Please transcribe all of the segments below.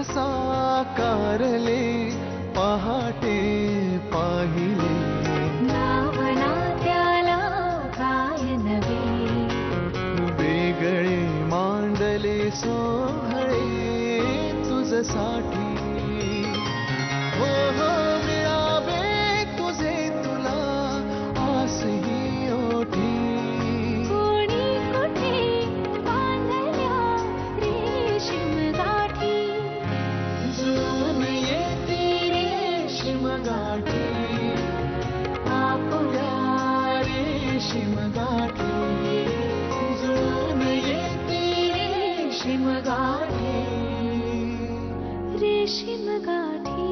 साकारले पहाटे पाहिले नावना त्याला काय नवे वेगळे मांडले सोहळे तुझसाठी हो हो मिळावे तुझे तुला आसही ओठी कोणी कुठे बांधल्या रेशीम गाठी जुळून येते रेशीम गाठी आपुल्या रेशीम गाठी जुळून येते रेशीम गाठी रेशीम गाठी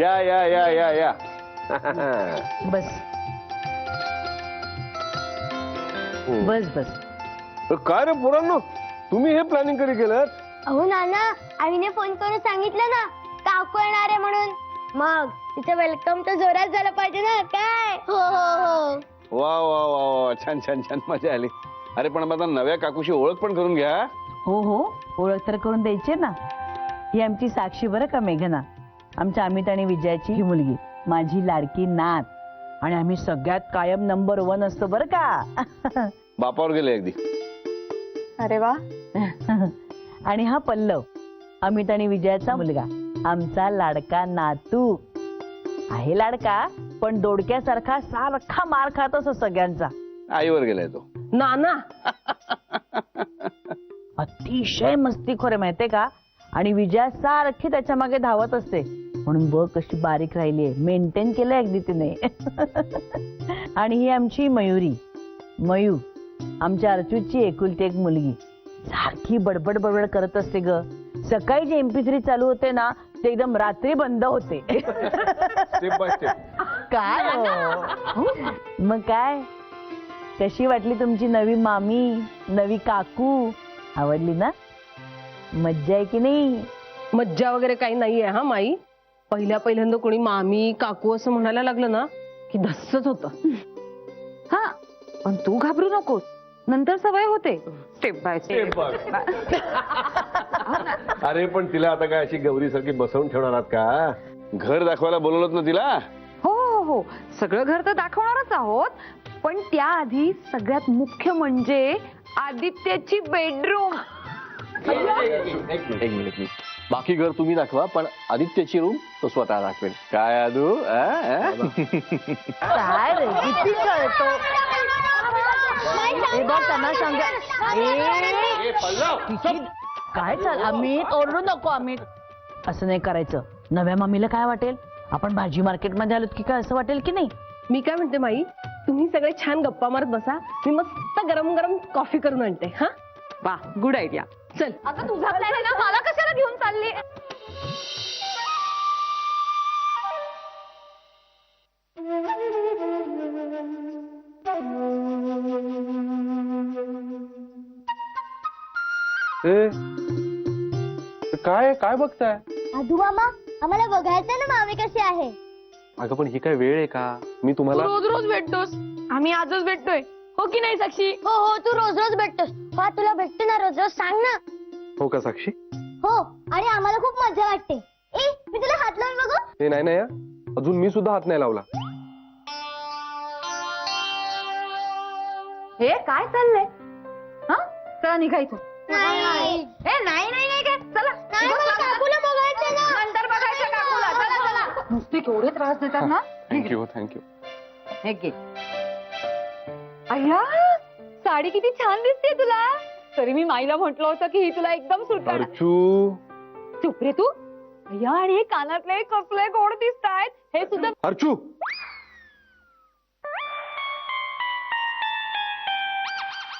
या या या या या बस बस बस. काय रे पोरांनो, तुम्ही हे प्लॅनिंग कधी केलं? अहो नाना, आईने फोन करून सांगितलं ना काकू येणार आहे म्हणून. मग तिचं वेलकम तर जोरात झालं पाहिजे ना काय. हो हो हो. वा वा वा वा, छान छान छान, मजा आली. अरे पण आता नव्या काकूशी ओळख पण करून घ्या. हो हो, ओळख तर करून द्यायची ना. ही आमची साक्षी बरं का मेघना, आमच्या अमित आणि विजयाची ही मुलगी, माझी लाडकी नात. आणि आम्ही सगळ्यात कायम नंबर 1 असतो बरं का. बापावर गेले अगदी. अरे वा. आणि हा पल्लव, अमित आणि विजयाचा मुलगा, आमचा लाडका नातू. आहे लाडका, पण दोडक्यासारखा सारखा मार खात असतो सगळ्यांचा. आईवर गेलाय तो. नाना अतिशय मस्तीखोर आहे माहितीये का. आणि विजया सारखी त्याच्या मागे धावत असते, म्हणून बघ कशी बारीक राहिलीये, मेंटेन केलंय अगदी तिने. आणि ही आमची मयुरी, मयू, आमच्या अर्चूची एकुलती एक मुलगी. सारखी बडबड बडबड करत असते ग. सकाळी जे MP3 चालू होते ना, ते एकदम रात्री बंद होते. Step by step. काय हो? मग काय, कशी वाटली तुमची नवी मामी, नवी काकू? आवडली ना? मज्जा आहे की नाही? मज्जा वगैरे काही नाहीये हा माई. पहिल्यांदा कोणी मामी काकू असं म्हणायला लागलं ना की धस्सच होतं. हा, पण तू घाबरू नकोस, नंतर सवय होते. Step by step. अरे पण तिला आता काय अशी गौरी सारखी बसवून ठेवणार आहात का? घर दाखवायला बोलवलं ना तिला. हो हो हो, सगळं घर तर दाखवणारच आहोत, पण त्याआधी सगळ्यात मुख्य म्हणजे आदित्याची बेडरूम. एक मिनिट. बाकी घर तुम्ही दाखवा, पण आदित्यची रूम तो स्वतः दाखवेल. काय आदू? काय रे, किती कळतो. हे बघ त्यांना सांगा. काय चाल अमित, ओरडू नको अमित. असं नाही करायचं. नव्या मामीला काय वाटेल, आपण भाजी मार्केटमध्ये आलोत की काय असं वाटेल की नाही. मी काय म्हणते माई, तुम्ही सगळे छान गप्पा मारत बसा, मी मस्त गरम गरम कॉफी करून आणते. हा वा, गुड आयडिया. चल. अगं तुझा प्लॅन आहे ना, मला कशाला घेऊन चालली. काय काय बघताय? आधू मामा, आम्हाला बघायचं ना मामी कशी आहे. अगं पण ही काय वेळ आहे का? मी तुम्हाला रोज रोज भेटतोस, आम्ही आजच भेटतोय हो की नाही साक्षी? हो हो, तू रोज रोज भेटतोस. वा, तुला भेटते ना रोज रोज, सांग ना. हो का साक्षी? हो, आणि आम्हाला खूप मजा वाटते. ए, मी तुला हात लावून बघू. हे नाही नाही, अजून मी सुद्धा हात नाही लावला. हे काय चाललंय? हा, चला निघायचं. नाही ए नाही नाही नाही काय, चला नाही, मला काकूला बघायचं ना. नंतर बघायचं काकूला. चला चला. नुसते केवढे त्रास देतात ना. Thank you thank you. हे घे. अय्या, साडी किती छान दिसते तुला. तरी मी माईला म्हटलं होतं की ही तुला एकदम सुट. अर्चू, चुप रे तू. अय्या, आणि हे कानातले कसले गोड दिसतायत. हे सुद्धा. Archu.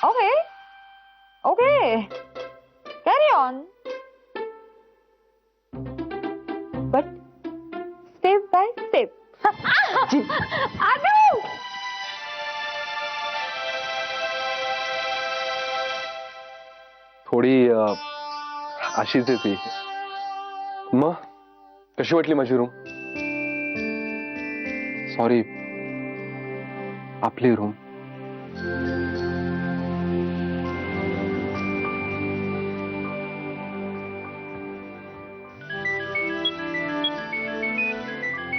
Okay okay, carry on, but step by step. थोडी अशीच आहे ती. मग कशी वाटली माझी रूम? सॉरी, आपली रूम.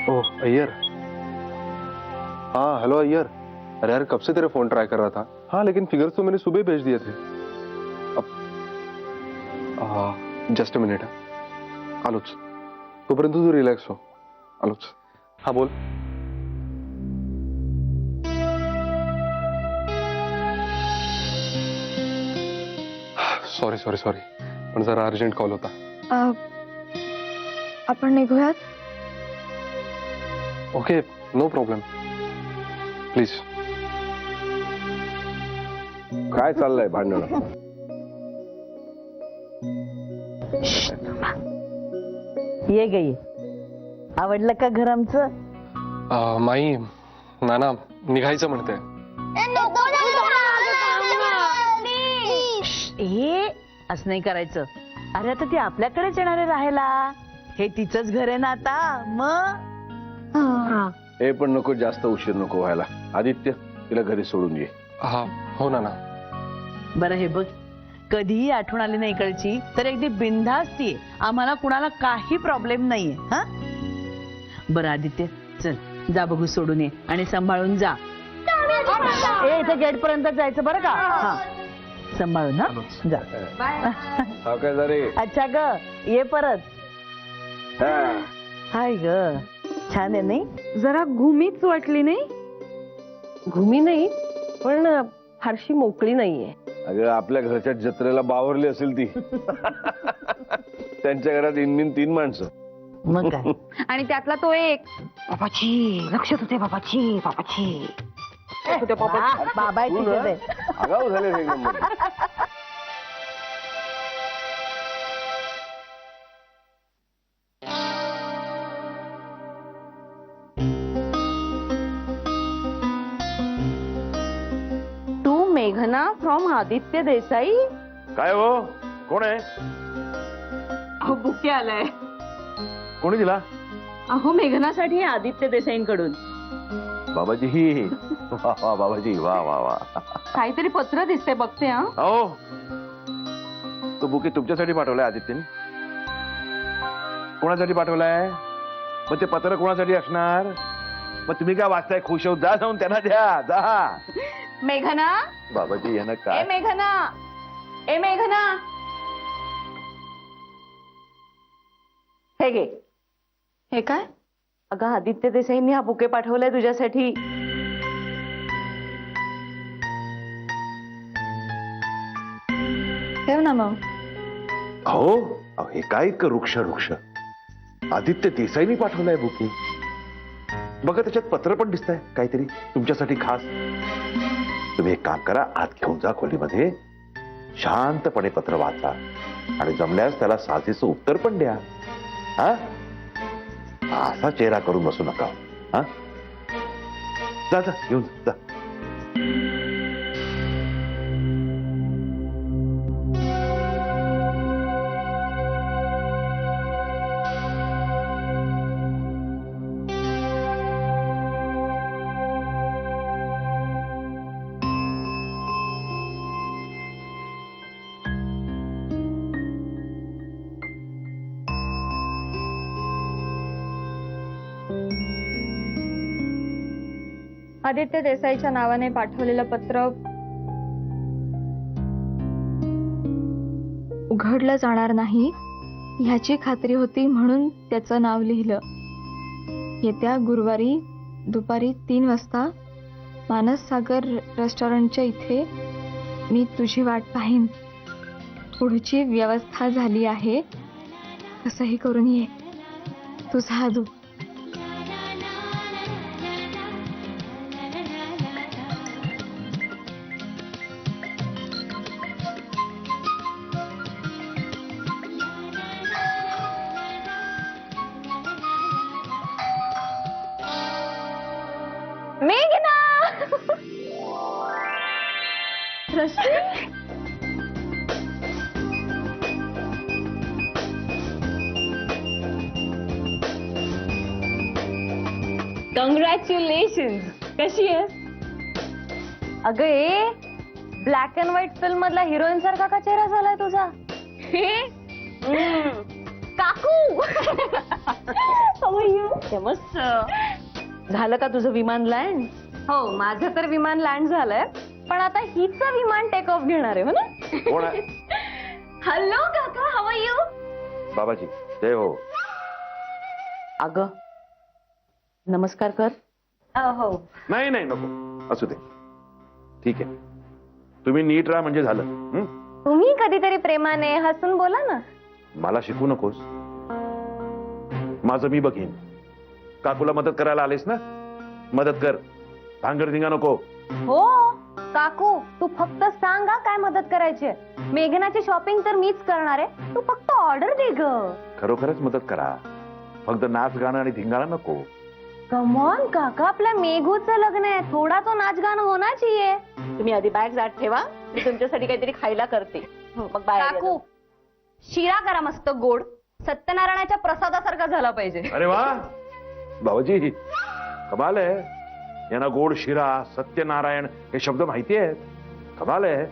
ओह अय्यर. हाँ हेलो अय्यर. अरे यार कब से तेरे फोन ट्राई कर रहा था. हाँ लेकिन फिगर्स तो मैंने सुबह भेज दिए थे. अब जस्ट अ मिनिट. आलोच, तोपर्यंत तू रिलॅक्स हो. आलोच. हाँ बोल. सॉरी सॉरी सॉरी, पण जरा अर्जंट कॉल होता. आपण निघूयात. Okay no problem. प्लीज. काय चाललंय भांडण? ये गे ये. आवडलं का घर आमचं? माई नाना निघायचं म्हणते. हे असं नाही करायचं. अरे आता ती आपल्याकडेच येणार आहे राहायला. हे तिचंच घर आहे ना आता. मग हे पण नको, जास्त उशीर नको व्हायला. आदित्य तिला घरी सोडून ये. हा हो नाना. बरं हे बघ, कधीही आठवण आली नाही इकडची तर अगदी बिनधास्त ये. आम्हाला कुणाला काही प्रॉब्लेम नाहीये. हा बरं आदित्य चल जा, बघू सोडून ये आणि सांभाळून जा. ए इथे गेट पर्यंत जायचं बरं का. हा सांभाळून. हा जा. हा काय झाले? अच्छा ग ये परत. हा. हाय ग छान आहे नाही. जरा घुमीच वाटली नाही? घुमी नाही पण फारशी मोकळी नाहीये. अगं आपल्या घरच्या जत्रेला बावरली असेल ती. त्यांच्या घरात इनमिन 3 माणसं. मग काय. आणि त्यातला तो एक बाबाची लक्षात होते. बाबाची बाबाची बाबा आहे तिथे ते. आगाऊ झाले हे एकदम. तू मेघना फ्रॉम आदित्य देसाई. काय हो, कोण आहे? अहो बुके आलाय. कोणी दिला? अहो मेघनासाठी आदित्य देसाईंकडून. बाबाजी. वा वा बाबाजी, वा वा वा. काहीतरी पत्र दिसते, बघते. हा हो, तो बुके तुमच्यासाठी पाठवलाय आदित्यने. कोणासाठी पाठवलाय? मग ते पत्र कोणासाठी असणार? मग तुम्ही काय वाचताय? खुश होत जा, जाऊन त्यांना द्या. जा. मेघना. बाबाजी यांना ए काय? मेघना. ए मेघना. हे घे. हे काय? अगं आदित्य देसाईंनी हा बुके पाठवलाय तुझ्यासाठी. ठेव ना मग. हो, हे काय इतकं वृक्ष वृक्ष. आदित्य देसाईंनी पाठवलाय बुके. बघा त्याच्यात पत्र पण दिसतंय काहीतरी तुमच्यासाठी खास. तुम्ही एक काम करा, आत घेऊन जा खोलीमध्ये. शांतपणे पत्र वाचा आणि जमल्यास त्याला साधेचं उत्तर पण द्या. हा असा चेहरा करून बसू नका. हा जा जा, घेऊन जा. आदित्य देसाईच्या नावाने पाठवलेलं पत्र उघडलं जाणार नाही ह्याची खात्री होती, म्हणून त्याचं नाव लिहिलं. येत्या गुरुवारी दुपारी 3 वाजता मानस सागर रेस्टॉरंटच्या इथे मी तुझी वाट पाहीन. पुढची व्यवस्था झाली आहे, कसंही करून ये. तुझा आदू. मेघना. कॉंग्रॅच्युलेशन. कशी आहेस? अगं ए ब्लॅक अँड व्हाईट फिल्म मधला हिरोईन सारखा का चेहरा झालाय तुझा? काकू मस्त झालं का तुझं विमान लँड? हो माझं तर विमान लँड झालंय पण आता हिचं विमान टेक ऑफ घेणार आहे हो ना? कोण आहे? हॅलो काका हाऊ आर यू? बाबाजी जय हो. अगं नमस्कार कर. हो नाही नाही नको असू दे. ठीक आहे तुम्ही नीट राहा म्हणजे झालं. हं? तुम्ही कधीतरी प्रेमाने हसून बोला ना. मला शिकू नकोस. माझं मी बघेन. काकूला मदत करायला आलेस ना मदत कर. भांगरधिंगा नको. हो काकू तू फक्त सांगा काय मदत करायची आहे. मेघनाची शॉपिंग तर मीच करणार आहे. तू फक्त ऑर्डर दे ग. खरोखरच मदत करा. फक्त नाच गाणं आणि धिंगाणा नको. कमॉन काका आपल्या मेघूचं लग्न आहे. थोडा तो नाच गाणं होना चाहिए. तुम्ही आधी बॅग आत ठेवा मी तुमच्यासाठी काहीतरी खायला करते मग बाहेर काकू शिरा करा मस्त गोड. सत्यनारायणाच्या प्रसादासारखा झाला पाहिजे. अरे वा बाबाजी कमाल आहे. यांना गोड शिरा सत्यनारायण हे शब्द माहिती आहेत. कमाल आहे.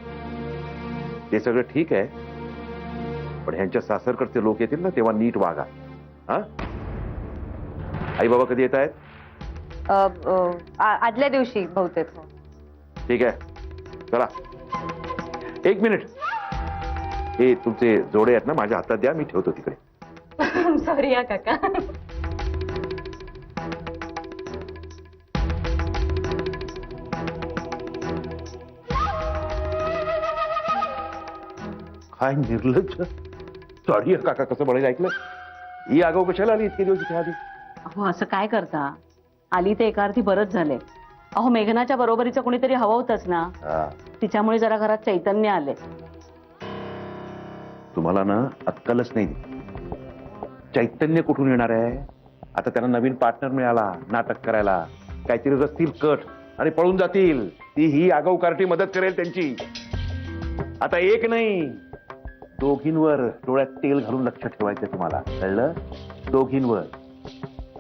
ते सगळं ठीक आहे पण ह्यांच्या सासरकडचे लोक येतील ना तेव्हा नीट वागा. हा आई बाबा कधी येत आहेत? आदल्या दिवशी बहुतेक. ठीक आहे चला. एक मिनिट हे तुमचे जोडे आहेत ना माझ्या हातात द्या मी ठेवतो तिकडे. सॉरी या काका. काय निर्लज्ज. सॉरी काका कसं बळेल ऐकलं. ही आगाऊ कशाला आली इतके दिवस इथे आधी? अहो असं काय करता. आली ते एका अर्थी बरंच झालंय. अहो मेघनाच्या बरोबरीचं कोणीतरी हवं होतच ना. हा. तिच्यामुळे जरा घरात चैतन्य आले. तुम्हाला ना अक्कलच नाही. चैतन्य कुठून येणार आहे? आता त्यांना नवीन पार्टनर मिळाला नाटक करायला. काहीतरी रचतील कट आणि पळून जातील. ती ही आगाऊ कार्टी मदत करेल त्यांची. आता एक नाही दोघींवर डोळ्यात तेल घालून लक्ष ठेवायचं तुम्हाला कळलं? दोघींवर.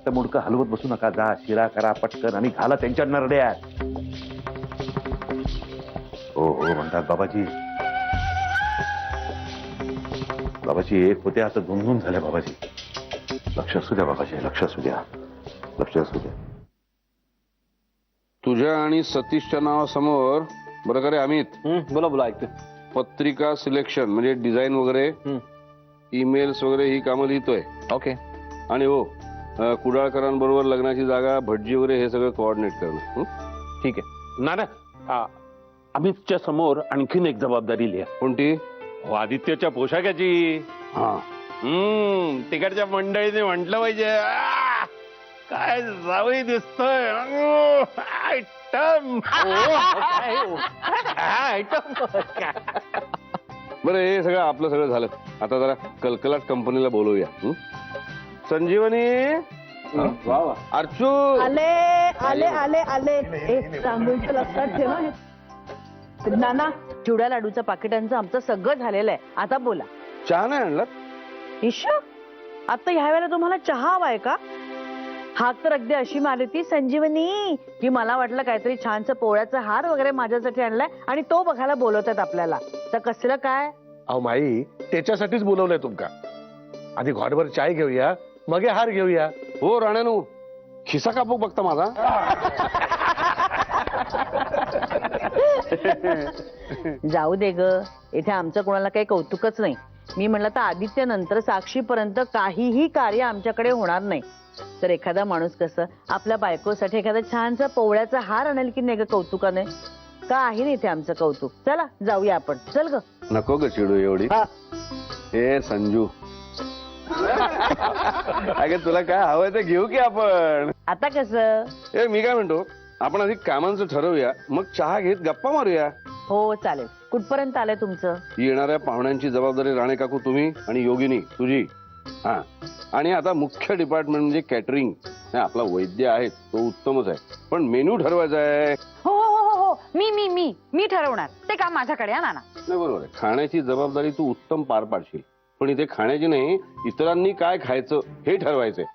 तर मुडकं हलवत बसू नका. जा शिरा करा पटकन आणि घाला त्यांच्या नरड्यात. हो हो म्हणतात बाबाजी. बाबाजी एक होते आता दोन दोन झाल्या बाबाजी. लक्ष असू द्या बाबाजी लक्ष असू द्या. लक्ष असू द्या. तुझ्या आणि सतीशच्या नावासमोर बरं का रे अमित. बोला बोला ऐकतो. पत्रिका सिलेक्शन म्हणजे डिझाईन वगैरे ईमेल्स वगैरे ही कामं लिहितोय. ओके. आणि हो कुडाळकरांबरोबर लग्नाची जागा भटजी वगैरे हे सगळं कोऑर्डिनेट करणं. ठीक आहे. ना ना अमितच्या समोर आणखीन एक जबाबदारी लिहा. कोणती? आदित्यच्या पोशाखाची. हा तिकडच्या मंडळीने म्हटलं पाहिजे काय जावई दिसतोय. बरं हे सगळं आपलं सगळं झालं. आता जरा कलकलाट कंपनीला बोलवूया. संजीवनी अर्चू आले आले आले आले. सांगूचं लक्षात ठेवा. नाना चिवडा लाडूचं पाकिटांचं आमचं सगळं झालेलं आहे. आता बोला. चहा नाही आणला? ईश आता ह्या वेळेला तुम्हाला चहा हवाय का? हाक तर अगदी अशी मारली ती संजीवनी की मला वाटलं काहीतरी छानसं पोळ्याचा हार वगैरे माझ्यासाठी आणलाय आणि तो बघायला बोलवतात आपल्याला. तर कसलं काय? अहो माई त्याच्यासाठीच बोलवलंय तुमका. आधी घोटभर चाय घेऊया मग हार घेऊया. हो राण्यानू खिसा कापूक बघता माझा. जाऊ दे ग. इथे आमचं कोणाला काही कौतुकच नाही. मी म्हणलं तर आदित्य नंतर साक्षीपर्यंत काहीही कार्य आमच्याकडे होणार नाही. तर एखादा माणूस कसं आपल्या बायकोसाठी एखादा छानसा पोवळ्याचा हार आणेल की नाही ग कौतुकाने. का आहे नाही ते आमचं कौतुक. चला जाऊया आपण. चल ग. नको ग चिडू एवढी. ए संजू अगे तुला काय हवंय ते घेऊ की आपण. आता कसं? ए मी काय म्हणतो आपण आधी कामांचं ठरवूया मग चहा घेत गप्पा मारूया. हो चालेल. कुठपर्यंत आलंय तुमचं? येणाऱ्या पाहुण्यांची जबाबदारी राणे काकू तुम्ही आणि योगिनी तुझी. हा आणि आता मुख्य डिपार्टमेंट म्हणजे कॅटरिंग. आपला वैद्य आहे तो उत्तमच आहे पण मेन्यू ठरवायचा आहे. हो हो हो हो मी मी मी मी ठरवणार. ते काम माझ्याकडे आहे नाना. नाही बरोबर आहे. खाण्याची जबाबदारी तू उत्तम पार पाडशील पण इथे खाण्याची नाही इतरांनी काय खायचं हे ठरवायचंय.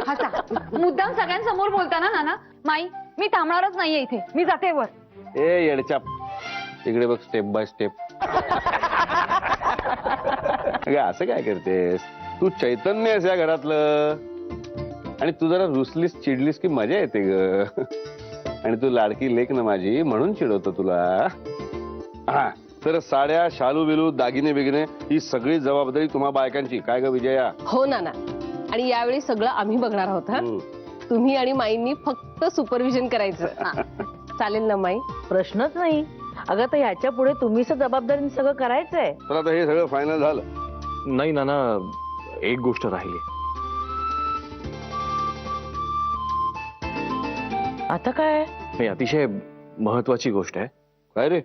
हसा. मुद्दाम सगळ्यांसमोर बोलताना नाना. माई, मी थांबणारच नाहीये इथे. मी जाते वर. ए येडचाप, इकडे बघ, स्टेप बाय स्टेप. अगं असं काय करतेस? तू चैतन्य आहेस या घरातलं, आणि तू जरा रुसलीस चिडलीस की मजा येते ग. आणि तू लाडकी लेक ना माझी, म्हणून चिडवतो तुला. हा, तर साड्या, शालू बिलू, दागिने बिगिने ही सगळी जबाबदारी तुम्हा बायकांची, काय ग विजया? हो नाना, आणि यावेळी सगळं आम्ही बघणार आहोत. हा, तुम्ही आणि माईंनी फक्त सुपरविजन करायचं. चालेल ना माई? प्रश्नच नाही. अगं तर ह्याच्या पुढे तुम्हीच जबाबदारीने सगळं करायचंय. तर आता हे सगळं फायनल झालं. नाही नाना, एक गोष्ट राहिली. आता काय? नाही, अतिशय महत्वाची गोष्ट आहे. काय रे?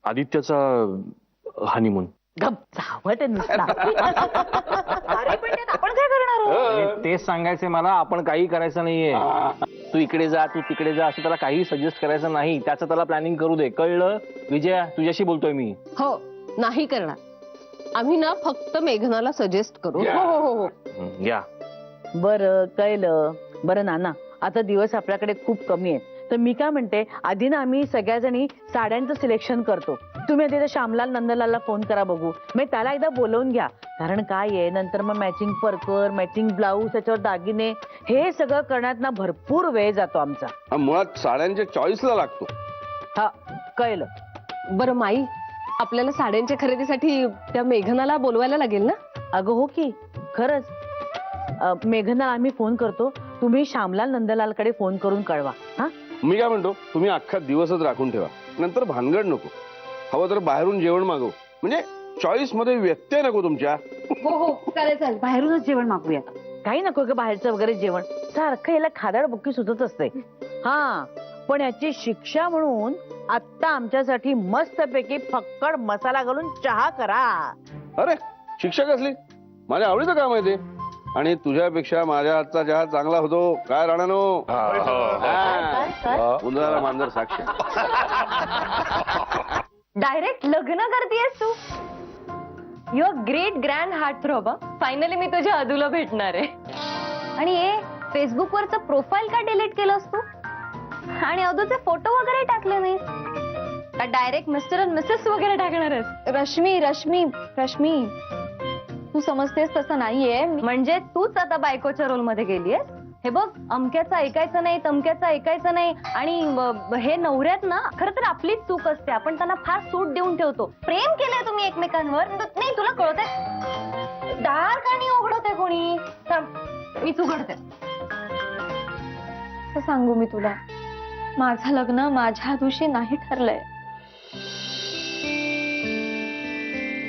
आदित्यचा हनीमून. गप जावं ते नुसता. अरे पण त्यात आपण काय करणार आहोत? तेच सांगायचंय मला, आपण काही करायचं नाहीये. तू इकडे जा, तू तिकडे जा, असं त्याला काही सजेस्ट करायचं नाही. त्याचं त्याला प्लॅनिंग करू दे, कळलं? विजया, तुझ्याशी बोलतोय मी. हो, नाही करणार. आम्ही ना फक्त मेघनाला सजेस्ट करू. हो हो हो. या. बरं, कळलं. बरं नाना, आता दिवस आपल्याकडे खूप कमी आहेत, तर मी काय म्हणते, आधी ना आम्ही सगळ्याजणी साड्यांचं सिलेक्शन करतो. तुम्ही आधी श्यामलाल नंदलालला फोन करा बघू. मग त्याला एकदा बोलवून घ्या. कारण काय आहे, नंतर मग मॅचिंग परकर, मॅचिंग ब्लाऊज, त्याच्यावर दागिने, हे सगळं करण्यात ना भरपूर वेळ जातो आमचा. हा, मुळात साड्यांच्या चॉईसला लागतो. हा, कळलं. बरं माई, आपल्याला साड्यांच्या खरेदीसाठी त्या मेघनाला बोलवायला लागेल ना? अगं हो की, खरंच. मेघनाला आम्ही फोन करतो, तुम्ही श्यामलाल नंदलालकडे फोन करून कळवा. हा, मी काय म्हणतो, तुम्ही अख्खा दिवसच राखून ठेवा, नंतर भानगड नको. हवं तर बाहेरून जेवण मागव, म्हणजे चॉईस मध्ये व्यत्यय नको तुमच्या. हो हो, चालेल चालेल. बाहेरूनच जेवण मागूया. काही नको का बाहेरचं वगैरे जेवण. सारखं याला खादाड बुक्की सुचत असते. हा, पण याची शिक्षा म्हणून आता आमच्यासाठी मस्तपैकी फक्कड मसाला घालून चहा करा. अरे, शिक्षा कसली? माझ्या आवडीचं काम आहे ते. आणि तुझ्यापेक्षा माझ्या हातचा चहा चांगला होतो. काय राणानो? उंदराला मांजर साक्ष. डायरेक्ट लग्न करतेस तू? Your great grand heartthrob. Finally मी तुझ्या अदूला भेटणार आहे. आणि ए, फेसबुक वरचं प्रोफाईल का डिलीट केलंस तू? आणि अदूचे फोटो वगैरे टाकले नाही का? डायरेक्ट मिस्टर अँड मिसेस वगैरे टाकणार आहेस? रश्मी रश्मी रश्मी, तू समजतेस तसं नाहीये. म्हणजे तूच आता बायकोच्या रोल मध्ये गेलीयस. हे बघ, अमक्याचं ऐकायचं नाही, तमक्याचं ऐकायचं नाही. आणि हे नवऱ्यात ना खरं तर आपलीच चूक असते. आपण त्यांना फार सूट देऊन ठेवतो. प्रेम केलंय तुम्ही एकमेकांवर, नाही तुला कळतंय? दार का नाही उघडतंय कोणी? मी उघडते. असं सांगू मी तुला, माझं लग्न माझ्या अदूशी नाही ठरलंय.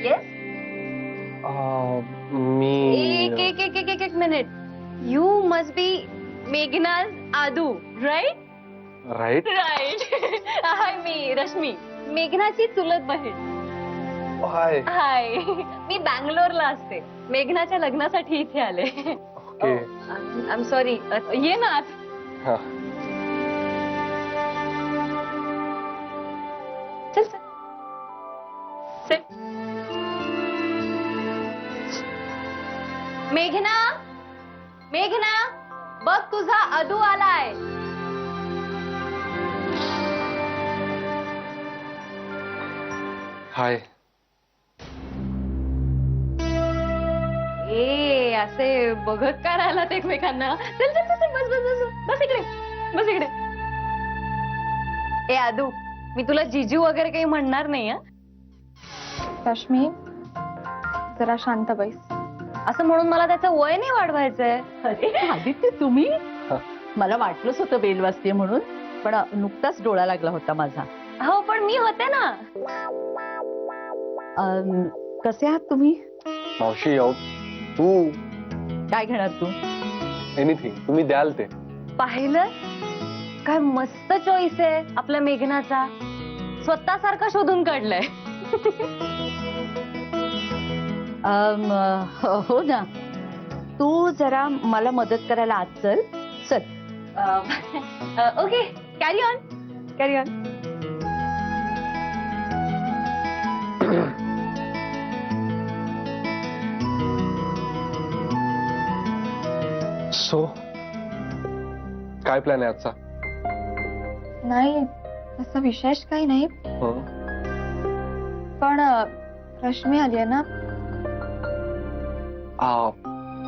येस. मी एक minute. You must be Meghna's Adu, right? Right. Hi, मी रश्मी, मेघनाची चुलत बहीण. हाय. हाय, मी बँगलोरला असते. मेघनाच्या लग्नासाठी इथे आले. ओके. I am sorry. ये ना आत. हा. चल चल. Sit. मेघना, मेघना, बघ तुझा अदू आलाय. हाय. ए, असे बघत का राहिलात एकमेकांना? चल चल चल, बस बस बस बस इकडे, बस इकडे. ए अदू, मी तुला जिजू वगैरे काही म्हणणार नाही. रश्मी, जरा शांत बैस. असं म्हणून मला त्याचं वय नाही वाढवायचंय. अरे आदित्य, तुम्ही? मला वाटलंच होतं बेल वाजते म्हणून, पण नुकताच डोळा लागला होता माझा. हो, पण मी होते ना. कसे आहात तुम्ही? मावशी, तू काय घेणार तू? एनिथिंग तुम्ही द्याल ते. पाहिलं काय मस्त चॉईस आहे आपल्या मेघनाचा. स्वतःसारखा शोधून काढलाय. हो ना, तू जरा मला मदत करायला आज चल. Okay, carry on, carry on. So काय प्लॅन आहे आजचा? नाही असं विशेष काही नाही, हं? पण रश्मी आली आहे ना.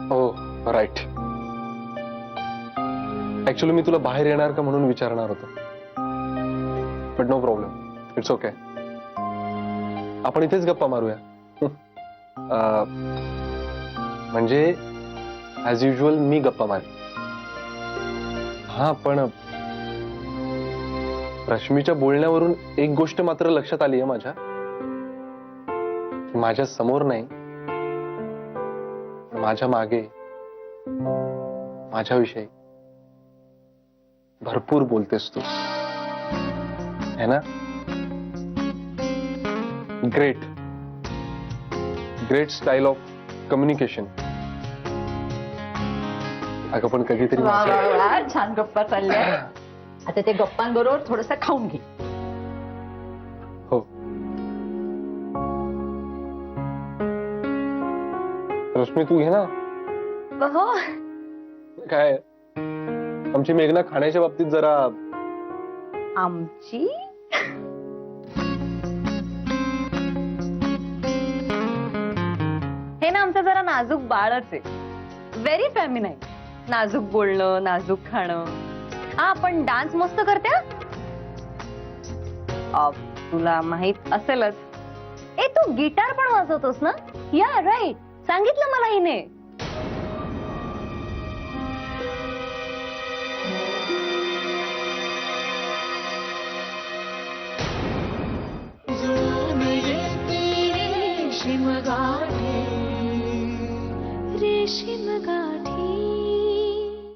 हो राईट. ऍक्च्युली मी तुला बाहेर येणार का म्हणून विचारणार होतो, but no problem, it's okay. आपण इथेच गप्पा मारूया. म्हणजे ऍज युजल मी गप्पा मारेन. हा पण रश्मीच्या बोलण्यावरून एक गोष्ट मात्र लक्षात आली आहे माझ्या समोर नाही, माझ्या मागे माझ्याविषयी भरपूर बोलतेस तू, है ना? Great great style of communication. अगं पण कधीतरी छान गप्पा चालल्या. आता ते गप्पांबरोबर थोडस खाऊन घे. हो. रश्मी तू घे ना. हो. काय आमची मेघना खाण्याच्या बाबतीत जरा आमची हे ना आमचं जरा नाजूक बाळच आहे. Very feminine. नाजूक बोलणं, नाजूक खाणं. हा पण डान्स मस्त करते हा. तुला माहित असेलच. ए तू गिटार पण वाजवतोस ना? या राईट, सांगितलं मला हिने.